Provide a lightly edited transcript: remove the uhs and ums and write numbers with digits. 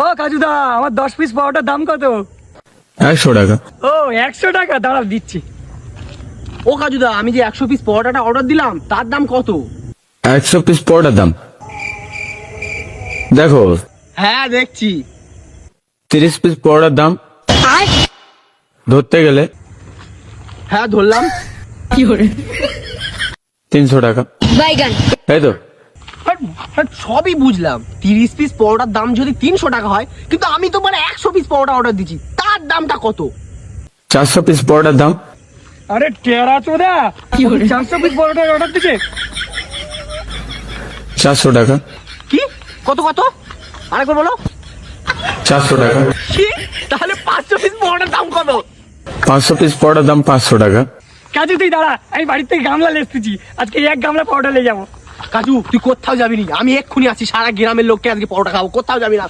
ও কাজুদা, আমার 10 পিস পাওয়াটার দাম কত? 100 টাকা। ও 100 টাকা, দাঁড়াও দিচ্ছি। ও কাজুদা, আমি যে 100 পিস পরোটাটা অর্ডার দিলাম তার দাম কত? 100 পিস পরোটার দাম দেখো। হ্যাঁ দেখছি। 30 পিস পরোটার দাম ধরতে গেলে হ্যাঁ ধরলাম। 300 টাকা, তাই তো? সবই বুঝলাম, 30 পিস পরোটার দাম যদি 300 টাকা হয়, কিন্তু আমি তো মানে 100 পিস পরোটা অর্ডার দিচ্ছি, তার দামটা কত? 400 পিস পরোটার দাম আরে টেরা চোদা, 400 পিস পরোটার অর্ডার দিছে। 400 টাকা। কি? কত কত? আরেকবার বলো। 400 টাকা। কি? তাহলে 500 পিস পরোটার দাম কত? 500 পিস পরোটার দাম 500 টাকা। কাজু তুই দাঁড়া, আমি বাড়ির থেকে গামলা লেসতেছি, আজকে 1 গামলা পরোটা নিয়ে যাবো। কাজু তুই কোথাও যাবি না, আমি এক্ষুনি আছি, সারা গ্রামের লোককে আজকে পরোটা খাবো, কোথাও যাবি না।